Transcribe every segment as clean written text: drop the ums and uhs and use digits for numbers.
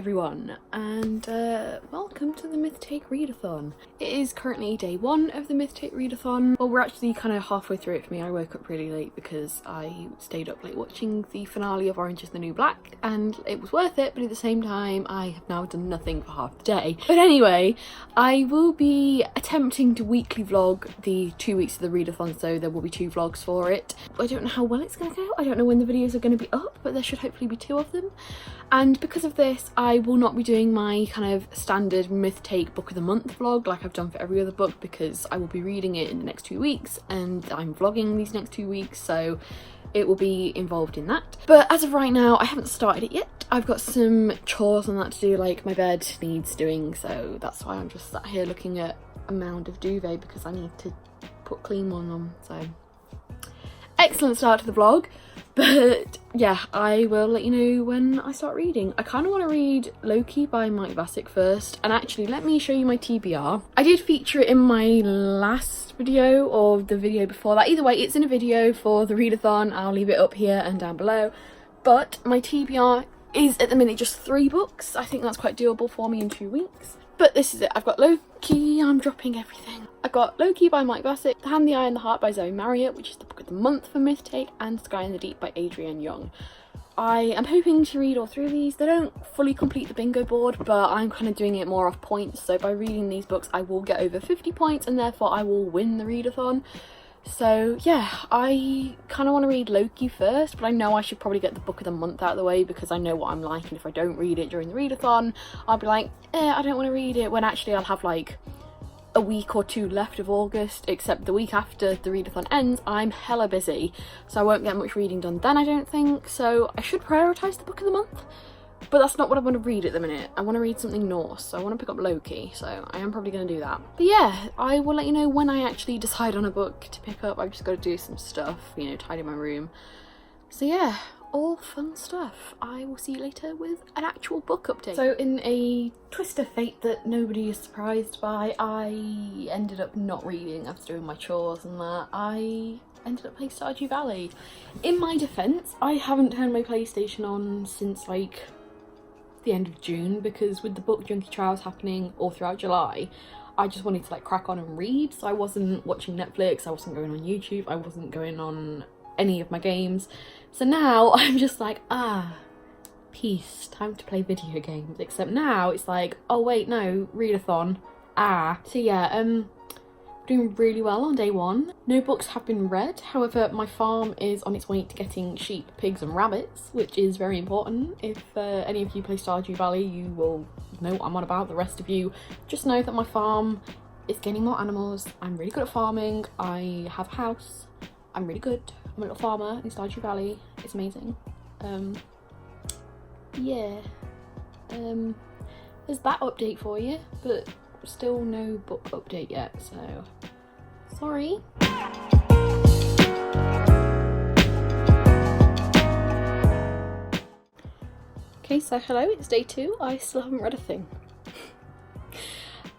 everyone, and welcome to the Myth Take Readathon. It is currently day one of the Myth Take Readathon. Well, we're actually kind of halfway through it for me. I woke up really late because I stayed up late watching the finale of Orange is the New Black, and it was worth it, but at the same time I have now done nothing for half the day. But anyway, I will be attempting to weekly vlog the 2 weeks of the Readathon, so there will be 2 vlogs for it. I don't know how well it's going to go. I don't know when the videos are going to be up, but there should hopefully be 2 of them. And because of this, I will not be doing my kind of standard Myth Take Book of the Month vlog like I've done for every other book, because I will be reading it in the next 2 weeks and I'm vlogging these next 2 weeks, so it will be involved in that. But as of right now, I haven't started it yet. I've got some chores and that to do, like my bed needs doing, so that's why I'm just sat here looking at a mound of duvet because I need to put clean one on. So excellent start to the vlog. But yeah, I will let you know when I start reading. I kind of want to read Loki by Mike Vassick first, and actually let me show you my TBR. I did feature it in my last video or the video before that. Either way, it's in a video for the Readathon. I'll leave it up here and down below. But my TBR is at the minute just 3 books. I think that's quite doable for me in 2 weeks. But this is it. I've got Loki, I'm dropping everything. I've got Loki by Mike Vassick, The Hand, the Eye and the Heart by Zoe Marriott, which is the book of the month for Myth Take, and Sky in the Deep by Adrienne Young. I am hoping to read all 3 of these. They don't fully complete the bingo board, but I'm kind of doing it more off points. So by reading these books, I will get over 50 points and therefore I will win the Readathon. So yeah, I kind of want to read Loki first, but I know I should probably get the book of the month out of the way because I know what I'm like, and if I don't read it during the Readathon, I'll be like, I don't want to read it, when actually I'll have like a week or 2 left of August, except the week after the Readathon ends, I'm hella busy, so I won't get much reading done then, I don't think, so I should prioritise the book of the month. But that's not what I want to read at the minute. I want to read something Norse, so I want to pick up Loki, so I am probably going to do that. But yeah, I will let you know when I actually decide on a book to pick up. I've just got to do some stuff, you know, tidy my room. So yeah, all fun stuff. I will see you later with an actual book update. So in a twist of fate that nobody is surprised by, I ended up not reading after doing my chores and that. I ended up playing Stardew Valley. In my defence, I haven't turned my PlayStation on since like the end of June, because with the book Junkie Trials happening all throughout July, I just wanted to like crack on and read, so I wasn't watching Netflix, I wasn't going on YouTube, I wasn't going on any of my games. So now I'm just like, peace, time to play video games. Except now it's like, oh wait, no, Readathon, So yeah, doing really well on day 1. No books have been read, however my farm is on its way to getting sheep, pigs and rabbits, which is very important. If any of you play Stardew Valley, you will know what I'm on about. The rest of you just know that my farm is getting more animals. I'm really good at farming, I have a house, I'm really good. I'm a little farmer in Stardew Valley, it's amazing. Yeah, there's that update for you, but still no book update yet, so sorry. Okay, so hello, it's day 2. I still haven't read a thing.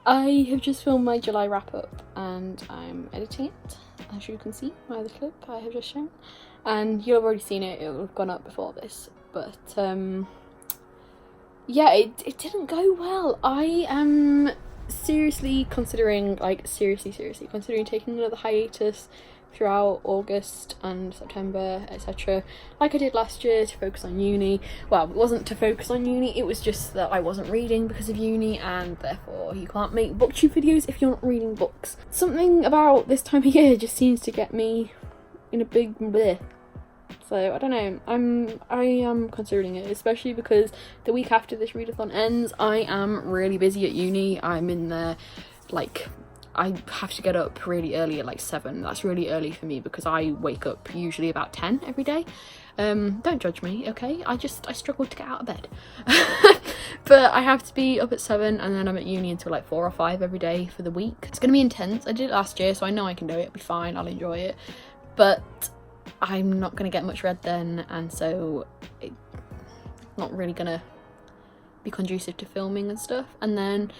I have just filmed my July wrap up and I'm editing it, as you can see by the clip I have just shown, and you'll have already seen it, it will have gone up before this, but yeah, it didn't go well. I am seriously considering, like seriously considering taking another hiatus throughout August and September, etc. like I did last year, to focus on uni. Well, it wasn't to focus on uni, it was just that I wasn't reading because of uni, and therefore you can't make booktube videos if you're not reading books. Something about this time of year just seems to get me in a big bleh. So I don't know, I am considering it, especially because the week after this Readathon ends, I am really busy at uni. I'm in there, like, I have to get up really early at like 7. That's really early for me because I wake up usually about 10 every day. Don't judge me, okay? I struggle to get out of bed. But I have to be up at 7 and then I'm at uni until like 4 or 5 every day for the week. It's going to be intense. I did it last year, so I know I can do it. It'll be fine, I'll enjoy it. But I'm not going to get much read then, and so it's not really going to be conducive to filming and stuff. And then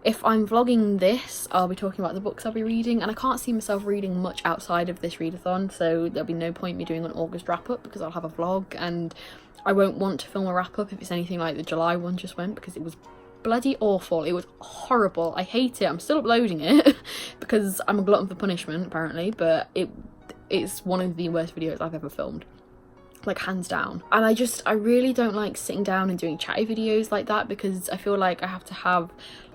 if I'm vlogging this, I'll be talking about the books I'll be reading, and I can't see myself reading much outside of this readathon, so there'll be no point me doing an August wrap-up because I'll have a vlog, and I won't want to film a wrap-up if it's anything like the July one just went, because it was bloody awful. It was horrible. I hate it. I'm still uploading it because I'm a glutton for punishment apparently, but it's one of the worst videos I've ever filmed, like hands down. And I really don't like sitting down and doing chatty videos like that, because I feel like I have to have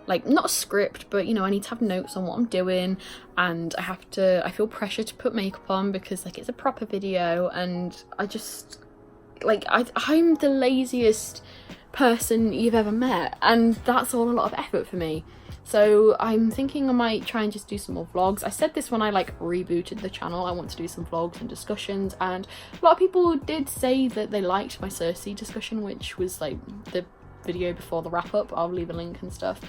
like, not a script, but you know, I need to have notes on what I'm doing, and I feel pressure to put makeup on because like it's a proper video, and I just like I'm the laziest person you've ever met, and that's all a lot of effort for me. So I'm thinking I might try and just do some more vlogs. I said this when I like rebooted the channel, I want to do some vlogs and discussions, and a lot of people did say that they liked my Cersei discussion, which was like the video before the wrap up. I'll leave a link and stuff.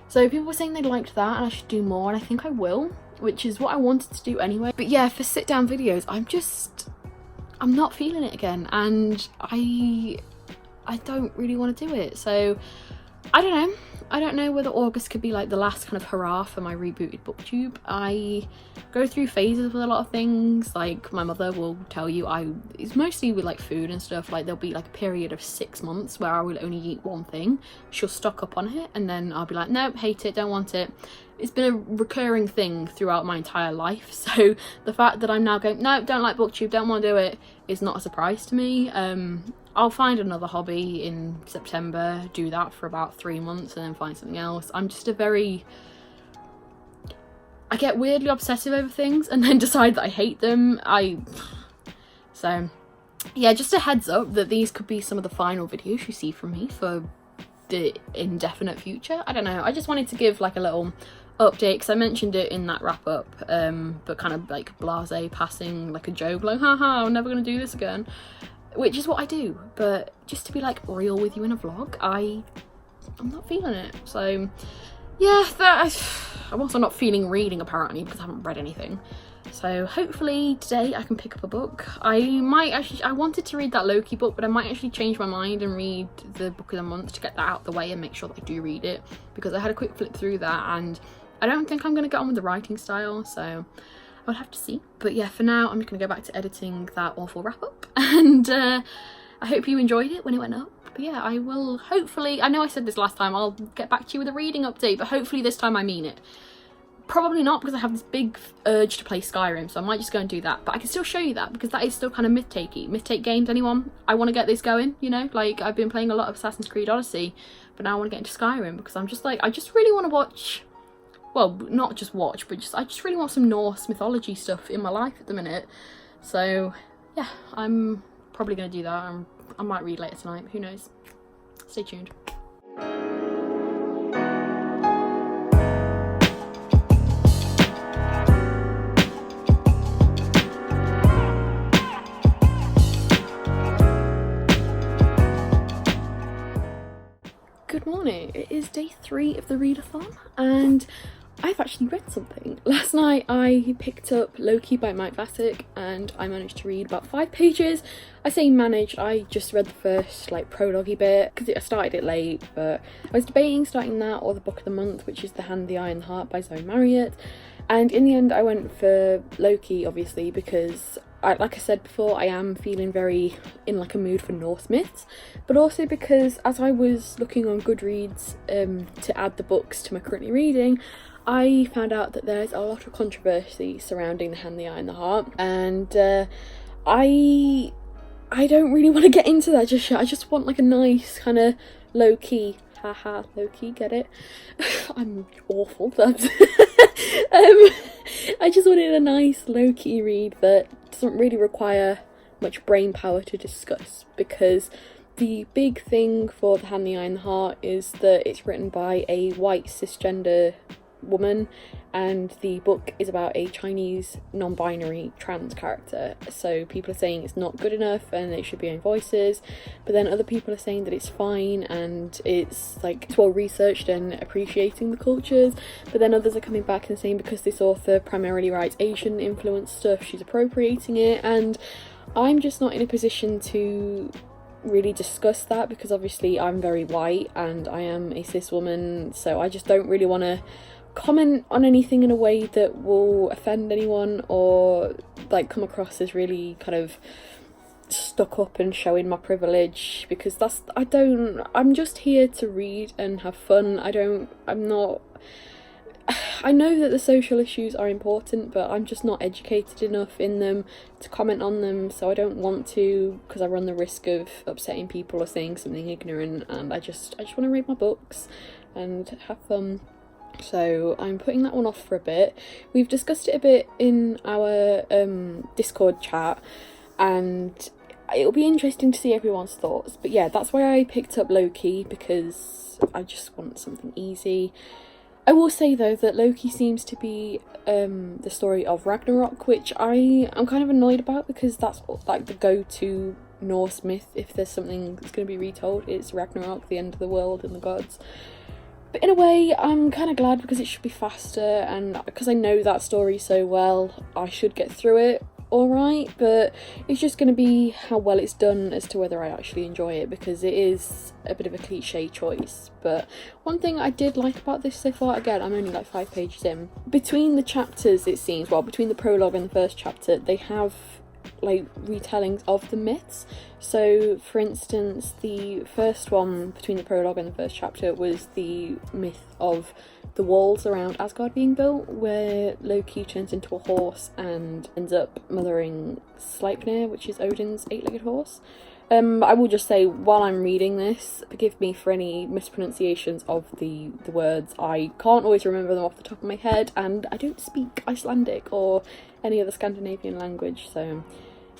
So people were saying they liked that and I should do more, and I think I will, which is what I wanted to do anyway. But yeah, for sit down videos, I'm not feeling it again, and I don't really want to do it. So I don't know whether August could be like the last kind of hurrah for my rebooted booktube. I go through phases with a lot of things, like my mother will tell you, it's mostly with like food and stuff. Like there'll be like a period of 6 months where I will only eat one thing. She'll stock up on it, and then I'll be like, nope, hate it, don't want it. It's been a recurring thing throughout my entire life, so the fact that I'm now going, no, don't like booktube, don't want to do it, is not a surprise to me. I'll find another hobby in September, do that for about 3 months, and then find something else. I'm just I get weirdly obsessive over things and then decide that I hate them. So yeah, just a heads up that these could be some of the final videos you see from me for the indefinite future. I don't know, I just wanted to give like a little update because I mentioned it in that wrap up, but kind of like blasé, passing, like a joke, like haha, I'm never gonna do this again, which is what I do. But just to be like real with you in a vlog, I'm not feeling it. So yeah, I'm also not feeling reading apparently because I haven't read anything. So hopefully today I can pick up a book. I wanted to read that Loki book, but I might actually change my mind and read the book of the month to get that out of the way and make sure that I do read it, because I had a quick flip through that and I don't think I'm going to get on with the writing style, so I'll have to see. But yeah, for now I'm just going to go back to editing that awful wrap up, and I hope you enjoyed it when it went up. But yeah, I will hopefully, I know I said this last time, I'll get back to you with a reading update, but hopefully this time I mean it. Probably not, because I have this big urge to play Skyrim, so I might just go and do that. But I can still show you that because that is still kind of myth-takey. Myth-take games, anyone? I want to get this going, you know? Like, I've been playing a lot of Assassin's Creed Odyssey, but now I want to get into Skyrim because I'm just like, I just really want to watch, well, not just watch, but I just really want some Norse mythology stuff in my life at the minute. So yeah, I'm probably going to do that. I might read later tonight, who knows? Stay tuned. Good morning, it is day 3 of the readathon and I've actually read something. Last night I picked up Loki by Mike Vasek and I managed to read about 5 pages. I say managed, I just read the first like prologue-y bit because I started it late, but I was debating starting that or the book of the month, which is The Hand, the Eye and the Heart by Zoe Marriott, and in the end I went for Loki, obviously, because like I said before, I am feeling very in like a mood for Norse myths, but also because as I was looking on Goodreads to add the books to my currently reading, I found out that there's a lot of controversy surrounding The Hand, the Eye and the Heart, and I don't really want to get into that just yet. I just want like a nice kind of low-key, haha, low-key, get it? I'm awful, that's I just wanted a nice low-key read that doesn't really require much brain power to discuss, because the big thing for The Hand, the Eye and the Heart is that it's written by a white cisgender woman, and the book is about a Chinese non-binary trans character. So people are saying it's not good enough and it should be own voices, but then other people are saying that it's fine and it's like it's well researched and appreciating the cultures, but then others are coming back and saying because this author primarily writes Asian influenced stuff, she's appropriating it, and I'm just not in a position to really discuss that because obviously I'm very white and I am a cis woman, so I just don't really want to comment on anything in a way that will offend anyone or like come across as really kind of stuck up and showing my privilege, because I'm just here to read and have fun. I know that the social issues are important, but I'm just not educated enough in them to comment on them, so I don't want to, because I run the risk of upsetting people or saying something ignorant, and I just want to read my books and have fun. So I'm putting that one off for a bit. We've discussed it a bit in our Discord chat, and it'll be interesting to see everyone's thoughts. But yeah, that's why I picked up Loki, because I just want something easy. I will say though that Loki seems to be the story of Ragnarok, which I'm kind of annoyed about, because that's like the go-to Norse myth. If there's something that's going to be retold, it's Ragnarok, the end of the world and the gods. But in a way, I'm kind of glad, because it should be faster, and because I know that story so well, I should get through it alright, but it's just going to be how well it's done as to whether I actually enjoy it, because it is a bit of a cliche choice. But one thing I did like about this so far, again, I'm only like 5 pages in, between the chapters it seems, well, between the prologue and the first chapter, they have like retellings of the myths. So for instance, the first one between the prologue and the first chapter was the myth of the walls around Asgard being built, where Loki turns into a horse and ends up mothering Sleipnir, which is Odin's 8-legged horse. I will just say, while I'm reading this, forgive me for any mispronunciations of the words. I can't always remember them off the top of my head, and I don't speak Icelandic or any other Scandinavian language, so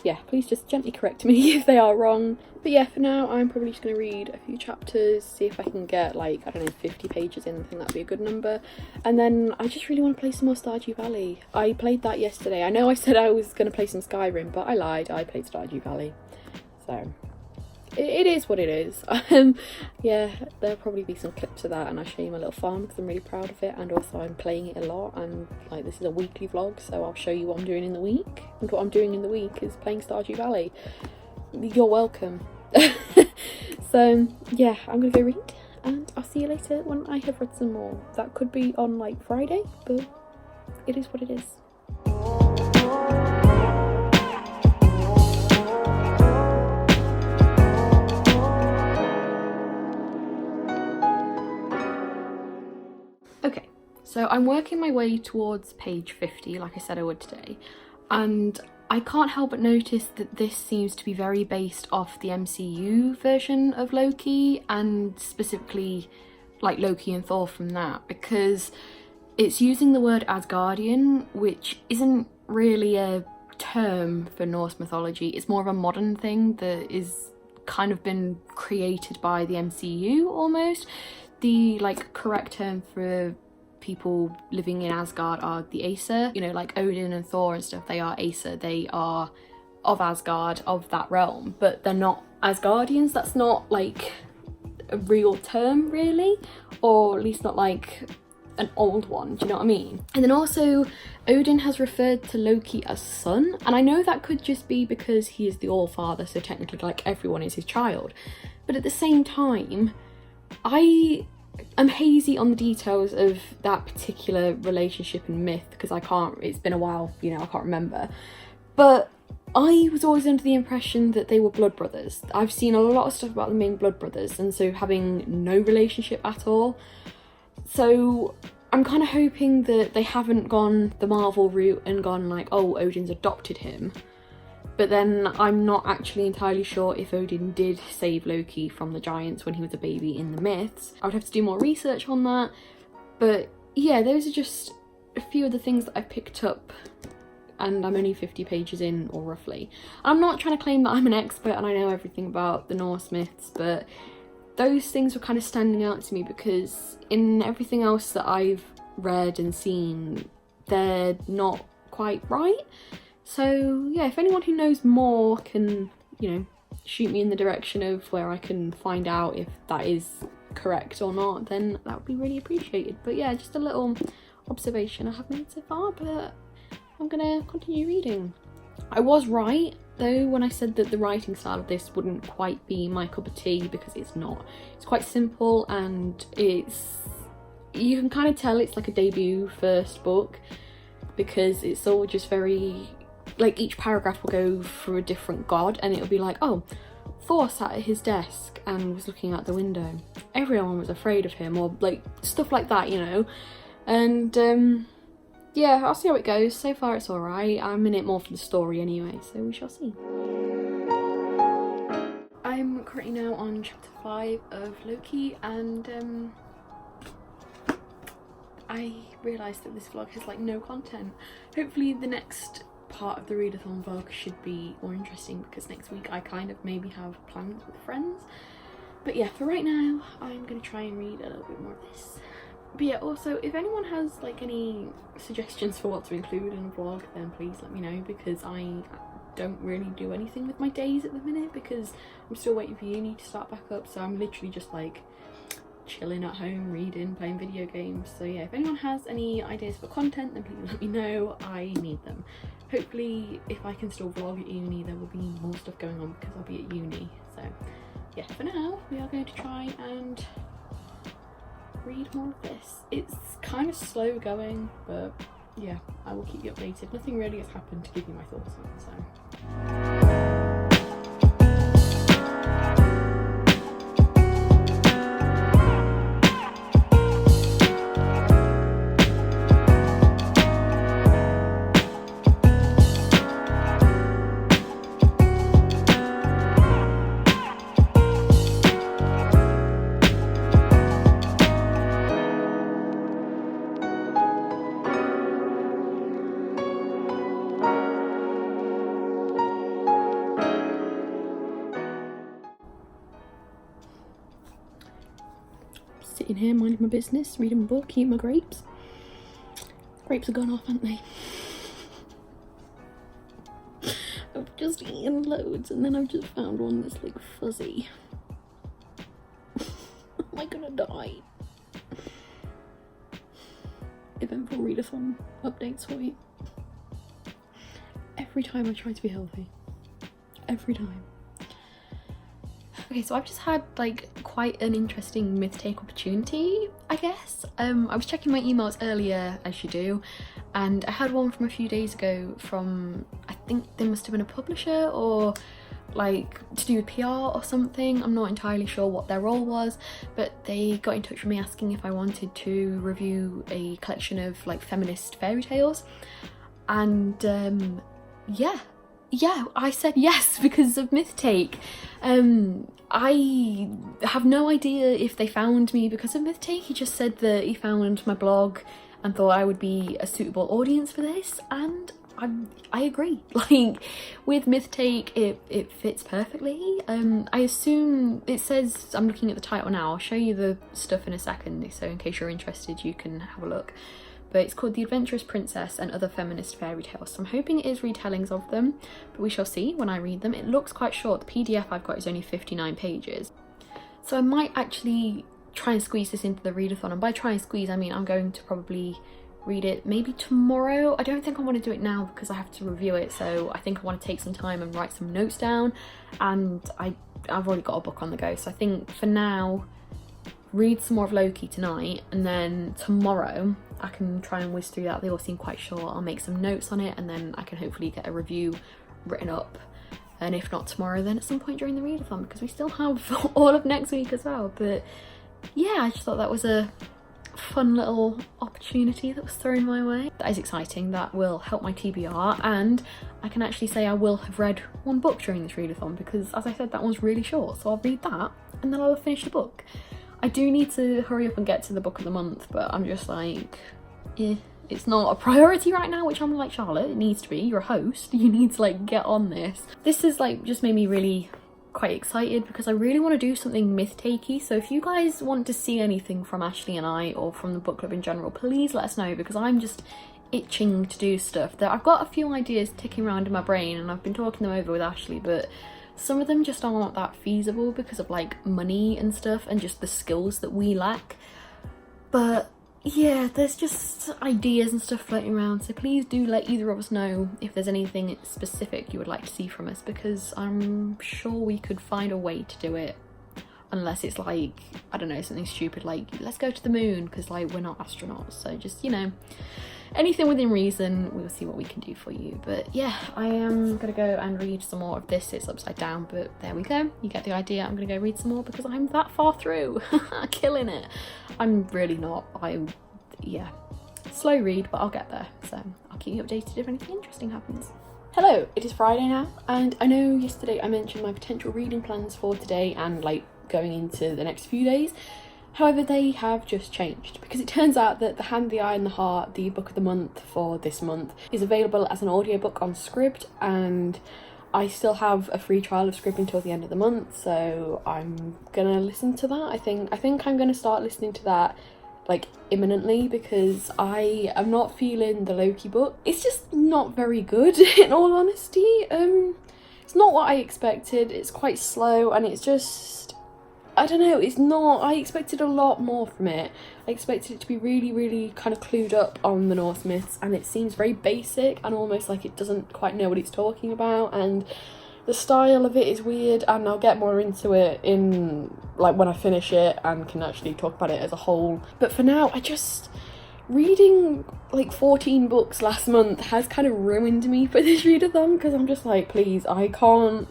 yeah, please just gently correct me if they are wrong. But yeah, for now, I'm probably just going to read a few chapters, see if I can get, like, I don't know, 50 pages in. I think that'd be a good number. And then I just really want to play some more Stardew Valley. I played that yesterday. I know I said I was going to play some Skyrim, but I lied. I played Stardew Valley. So it is what it is. Yeah, there'll probably be some clips of that, and I'll show you my little farm because I'm really proud of it, and also I'm playing it a lot, and like this is a weekly vlog, so I'll show you what I'm doing in the week, and what I'm doing in the week is playing Stardew Valley. You're welcome. So yeah, I'm gonna go read, and I'll see you later when I have read some more. That could be on like Friday, but it is what it is. Okay, so I'm working my way towards page 50, like I said I would today, and I can't help but notice that this seems to be very based off the MCU version of Loki, and specifically like Loki and Thor from that, because it's using the word Asgardian, which isn't really a term for Norse mythology. It's more of a modern thing that is kind of been created by the MCU almost. The like correct term for people living in Asgard are the Aesir, you know, like Odin and Thor and stuff. They are Aesir, they are of Asgard, of that realm, but they're not Asgardians. That's not like a real term really, or at least not like an old one, do you know what I mean? And then also Odin has referred to Loki as son, and I know that could just be because he is the All-Father, so technically like everyone is his child, but at the same time I'm hazy on the details of that particular relationship and myth, because it's been a while, you know, I can't remember. But I was always under the impression that they were blood brothers. I've seen a lot of stuff about them being blood brothers, and so having no relationship at all. So I'm kind of hoping that they haven't gone the Marvel route and gone like, oh, Odin's adopted him. But then I'm not actually entirely sure if Odin did save Loki from the giants when he was a baby in the myths. I would have to do more research on that. But yeah, those are just a few of the things that I've picked up, and I'm only 50 pages in, or roughly. I'm not trying to claim that I'm an expert and I know everything about the Norse myths, but those things were kind of standing out to me because in everything else that I've read and seen, they're not quite right. So yeah, if anyone who knows more can, you know, shoot me in the direction of where I can find out if that is correct or not, then that would be really appreciated. But yeah, just a little observation I have made so far, but I'm gonna continue reading. I was right though when I said that the writing style of this wouldn't quite be my cup of tea, because it's not. It's quite simple, and you can kind of tell it's like a debut first book, because it's all just very, like, each paragraph will go for a different god, and it'll be like, oh, Thor sat at his desk and was looking out the window. Everyone was afraid of him, or like stuff like that, you know. And yeah, I'll see how it goes. So far it's alright. I'm in it more for the story anyway, so we shall see. I'm currently now on chapter 5 of Loki, and I realised that this vlog has like no content. Hopefully the next part of the Readathon vlog should be more interesting, because next week I kind of maybe have plans with friends. But yeah, for right now I'm gonna try and read a little bit more of this. But yeah, also if anyone has like any suggestions for what to include in a vlog, then please let me know, because I don't really do anything with my days at the minute, because I'm still waiting for uni to start back up, so I'm literally just like chilling at home, reading, playing video games. So yeah, if anyone has any ideas for content, then please let me know. I need them. Hopefully if I can still vlog at uni, there will be more stuff going on because I'll be at uni. So yeah, for now we are going to try and read more of this. It's kind of slow going, but yeah, I will keep you updated. Nothing really has happened to give you my thoughts on it, so. Sitting here minding my business, reading my book, eating my grapes. Grapes are gone off, haven't they? I've just eaten loads and then I've just found one that's like fuzzy. Am I gonna die? Eventful readathon updates for you. Every time I try to be healthy. Every time. Okay, so I've just had like quite an interesting myth take opportunity, I guess. I was checking my emails earlier, as you do, and I had one from a few days ago from, I think they must have been a publisher or like to do with PR or something. I'm not entirely sure what their role was, but they got in touch with me asking if I wanted to review a collection of like feminist fairy tales, and yeah, I said yes because of myth take. I have no idea if they found me because of myth take. He just said that he found my blog and thought I would be a suitable audience for this, and I agree. Like with myth take, it fits perfectly. I assume it says, I'm looking at the title now, I'll show you the stuff in a second, so in case you're interested you can have a look. But it's called The Adventurous Princess and Other Feminist Fairy Tales. So I'm hoping it is retellings of them, but we shall see when I read them. It looks quite short. The PDF I've got is only 59 pages. So I might actually try and squeeze this into the readathon. And by try and squeeze, I mean I'm going to probably read it maybe tomorrow. I don't think I want to do it now because I have to review it. So I think I want to take some time and write some notes down. And I've already got a book on the go. So I think for now, read some more of Loki tonight, and then tomorrow I can try and whiz through that. They all seem quite short. I'll make some notes on it and then I can hopefully get a review written up, and if not tomorrow, then at some point during the readathon, because we still have all of next week as well. But yeah, I just thought that was a fun little opportunity that was thrown my way. That is exciting. That will help my TBR, and I can actually say I will have read one book during this readathon, because as I said, that one's really short, so I'll read that and then I'll finish the book. I do need to hurry up and get to the book of the month, but I'm just like, it's not a priority right now, which I'm like, Charlotte, it needs to be. You're a host, you need to like get on this. This has like just made me really quite excited because I really want to do something myth takey. So if you guys want to see anything from Ashley and I, or from the book club in general, please let us know, because I'm just itching to do stuff. That I've got a few ideas ticking around in my brain and I've been talking them over with Ashley, but some of them just aren't that feasible because of like money and stuff and just the skills that we lack. But yeah, there's just ideas and stuff floating around, so please do let either of us know if there's anything specific you would like to see from us, because I'm sure we could find a way to do it. Unless it's like, I don't know, something stupid like, let's go to the moon, because like we're not astronauts. So just, you know, anything within reason, we'll see what we can do for you. But yeah, I am gonna go and read some more of this. It's upside down, but there we go. You get the idea. I'm gonna go read some more because I'm that far through. Killing it. I'm really not. Yeah, slow read, but I'll get there. So I'll keep you updated if anything interesting happens. Hello, it is Friday now, and I know yesterday I mentioned my potential reading plans for today and like going into the next few days. However, they have just changed, because it turns out that The Hand, the Eye and the Heart, the book of the month for this month, is available as an audiobook on Scribd, and I still have a free trial of Scribd until the end of the month, so I'm gonna listen to that. I think I'm gonna start listening to that like imminently, because I am not feeling the Loki book. It's just not very good, in all honesty. It's not what I expected. It's quite slow, and it's just, I don't know, it's not, I expected a lot more from it. I expected it to be really, really kind of clued up on the Norse myths, and it seems very basic and almost like it doesn't quite know what it's talking about, and the style of it is weird, and I'll get more into it in like when I finish it and can actually talk about it as a whole. But for now, reading like 14 books last month has kind of ruined me for this readathon, because I'm just like, please, I can't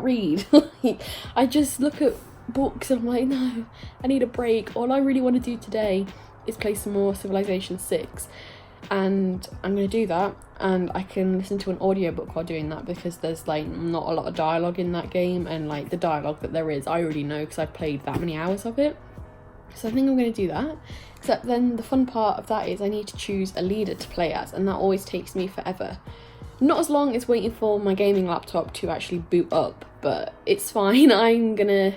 read. Like, I just look at books and I'm like, no, I need a break. All I really want to do today is play some more Civilization 6, and I'm going to do that, and I can listen to an audiobook while doing that, because there's like not a lot of dialogue in that game, and like the dialogue that there is I already know because I've played that many hours of it. So I think I'm going to do that, except then the fun part of that is I need to choose a leader to play as, and that always takes me forever. Not as long as waiting for my gaming laptop to actually boot up, but it's fine. I'm gonna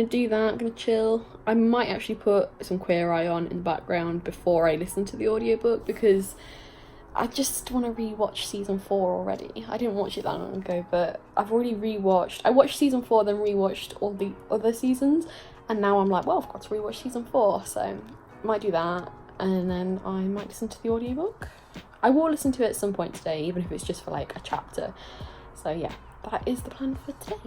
do that. I'm gonna chill. I might actually put some Queer Eye on in the background before I listen to the audiobook, because I just want to rewatch season 4 already. I didn't watch it that long ago, but I've already rewatched. I watched season 4, then rewatched all the other seasons, and now I'm like, well, I've got to rewatch season 4, so I might do that, and then I might listen to the audiobook. I will listen to it at some point today, even if it's just for like a chapter. So yeah, that is the plan for today.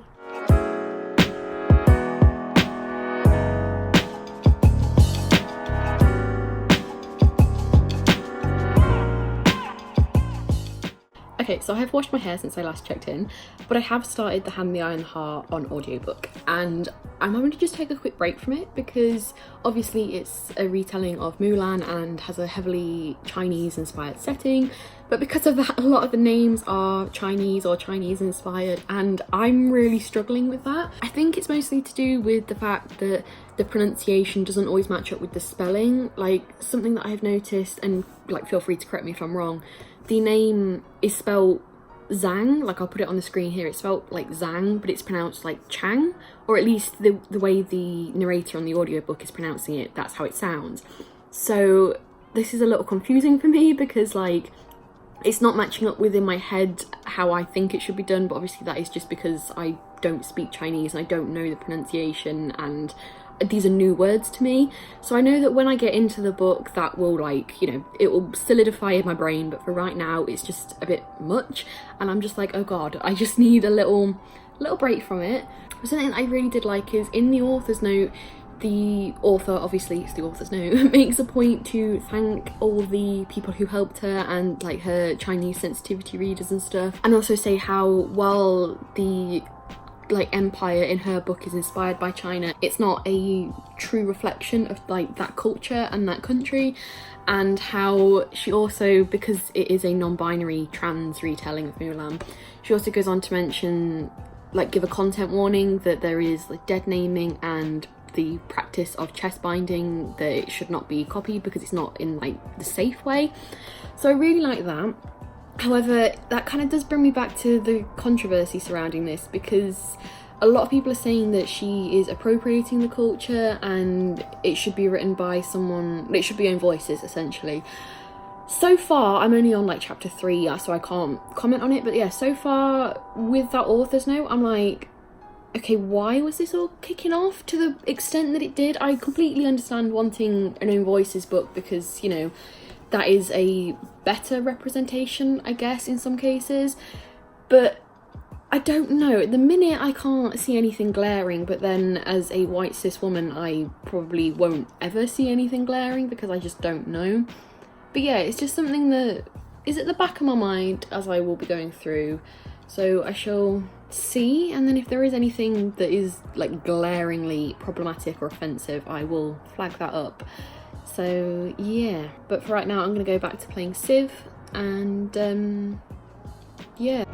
Okay, so I have washed my hair since I last checked in, but I have started The Hand, the Eye and the Heart on audiobook, and I'm going to just take a quick break from it, because obviously it's a retelling of Mulan and has a heavily Chinese inspired setting, but because of that, a lot of the names are Chinese or Chinese inspired, and I'm really struggling with that. I think it's mostly to do with the fact that the pronunciation doesn't always match up with the spelling. Like, something that I have noticed, and like feel free to correct me if I'm wrong, the name is spelled Zhang, like I'll put it on the screen here, it's spelled like Zhang, but it's pronounced like Chang, or at least the way the narrator on the audiobook is pronouncing it, that's how it sounds. So this is a little confusing for me, because like it's not matching up within my head how I think it should be done, but obviously that is just because I don't speak Chinese and I don't know the pronunciation, and these are new words to me. So I know that when I get into the book, that will, like, you know, it will solidify in my brain, but for right now it's just a bit much, and I'm just like, oh god, I just need a little break from it. Something I really did like is in the author's note, the author, obviously it's the author's note, makes a point to thank all the people who helped her and like her Chinese sensitivity readers and stuff, and also say how while the like empire in her book is inspired by China, it's not a true reflection of like that culture and that country, and how she also, because it is a non-binary trans retelling of Mulan, she also goes on to mention, like, give a content warning that there is like dead naming and the practice of chest binding, that it should not be copied because it's not in like the safe way. So I really like that. However, that kind of does bring me back to the controversy surrounding this, because a lot of people are saying that she is appropriating the culture and it should be written by someone, it should be own voices essentially. So far, I'm only on like chapter 3, so I can't comment on it, but yeah, so far with that author's note, I'm like, okay, why was this all kicking off to the extent that it did? I completely understand wanting an own voices book because, you know, that is a better representation, I guess, in some cases. But I don't know. At the minute, I can't see anything glaring, but then as a white cis woman, I probably won't ever see anything glaring because I just don't know. But yeah, it's just something that is at the back of my mind as I will be going through. So I shall see, and then if there is anything that is like glaringly problematic or offensive, I will flag that up. So yeah, but for right now I'm gonna go back to playing Civ, and yeah.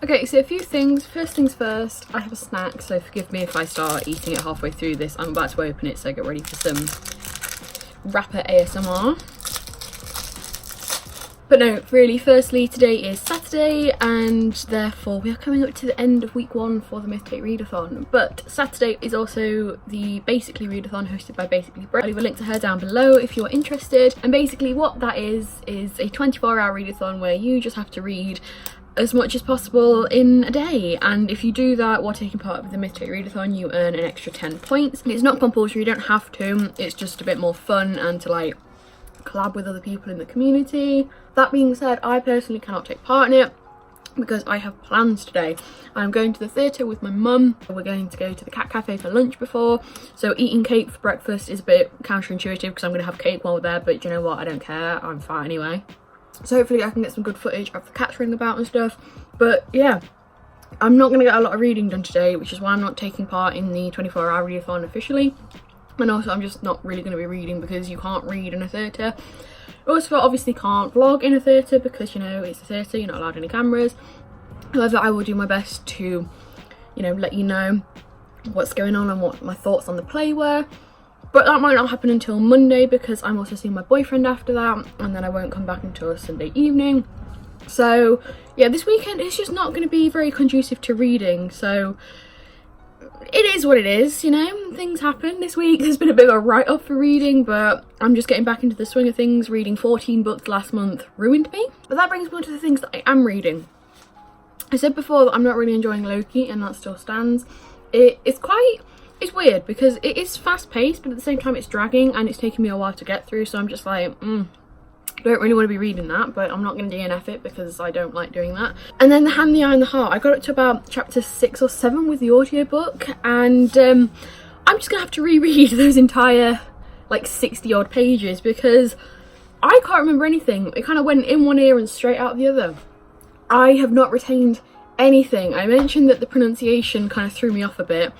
Okay, so a few things. First things first, I have a snack, so forgive me if I start eating it halfway through this. I'm about to open it, so get ready for some rapper ASMR. But no, really, firstly, today is Saturday, and therefore we are coming up to the end of week 1 for the Myth Take Readathon. But Saturday is also the Basically Readathon hosted by Basically Brit. I'll leave a link to her down below if you're interested. And basically what that is a 24-hour readathon where you just have to read as much as possible in a day, and if you do that while taking part of the Myth Take Readathon, you earn an extra 10 points. It's not compulsory, you don't have to, it's just a bit more fun and to like collab with other people in the community. That being said, I personally cannot take part in it because I have plans today. I'm going to the theatre with my mum. We're going to go to the cat cafe for lunch before, so eating cake for breakfast is a bit counterintuitive because I'm going to have cake while we're there, but you know what, I don't care, I'm fine anyway. So hopefully I can get some good footage of the cats running about and stuff. But yeah, I'm not going to get a lot of reading done today, which is why I'm not taking part in the 24-hour readathon officially. And also I'm just not really going to be reading because you can't read in a theatre. Also obviously can't vlog in a theatre because, you know, it's a theatre, you're not allowed any cameras. However, I will do my best to, you know, let you know what's going on and what my thoughts on the play were. But that might not happen until Monday because I'm also seeing my boyfriend after that, and then I won't come back until Sunday evening. So yeah, this weekend is just not going to be very conducive to reading, so it is what it is, you know, things happen. This week there's been a bit of a write-off for reading, but I'm just getting back into the swing of things. Reading 14 books last month ruined me. But that brings me on to the things that I am reading. I said before that I'm not really enjoying Loki, and that still stands. It's weird because it is fast paced, but at the same time it's dragging and it's taking me a while to get through, so I'm just like, don't really want to be reading that, but I'm not going to DNF it because I don't like doing that. And then The Hand, the Eye and the Heart, I got up to about chapter 6 or 7 with the audiobook, and I'm just going to have to reread those entire like 60 odd pages because I can't remember anything. It kind of went in one ear and straight out the other. I have not retained anything. I mentioned that the pronunciation kind of threw me off a bit,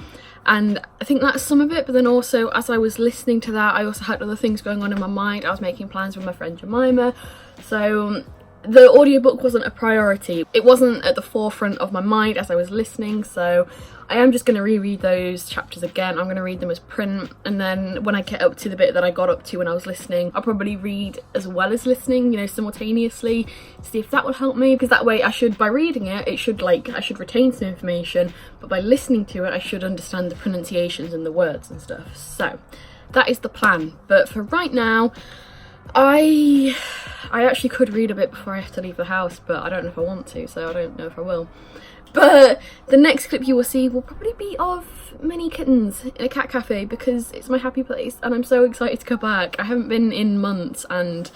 and I think that's some of it, but then also as I was listening to that I also had other things going on in my mind. I was making plans with my friend Jemima, so the audiobook wasn't a priority. It wasn't at the forefront of my mind as I was listening, so I am just going to reread those chapters again. I'm going to read them as print, and then when I get up to the bit that I got up to when I was listening, I'll probably read as well as listening, you know, simultaneously, see if that will help me, because that way by reading it, I should retain some information, but by listening to it I should understand the pronunciations and the words and stuff. So that is the plan, but for right now I actually could read a bit before I have to leave the house, but I don't know if I want to, so I don't know if I will. But the next clip you will see will probably be of many kittens in a cat cafe because it's my happy place and I'm so excited to go back. I haven't been in months and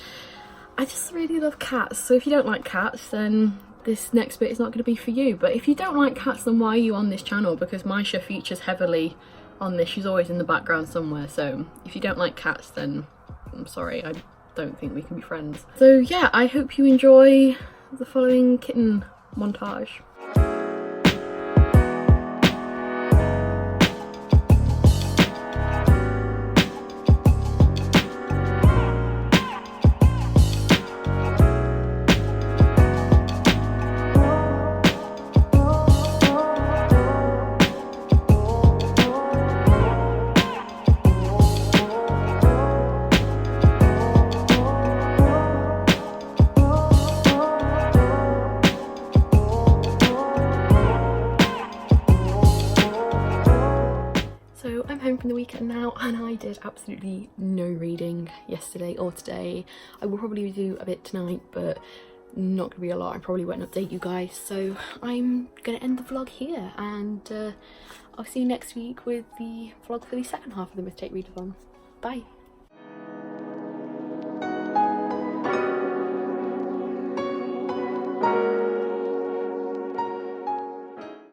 I just really love cats. So if you don't like cats, then this next bit is not going to be for you. But if you don't like cats, then why are you on this channel? Because Maisha features heavily on this. She's always in the background somewhere. So if you don't like cats, then I'm sorry, I don't think we can be friends. So yeah, I hope you enjoy the following kitten montage. So I'm home from the weekend now and I did absolutely no reading yesterday or today. I will probably do a bit tonight, but not gonna be a lot. I probably won't update you guys. So I'm gonna end the vlog here and I'll see you next week with the vlog for the second half of the Myth Take Readathon. Bye.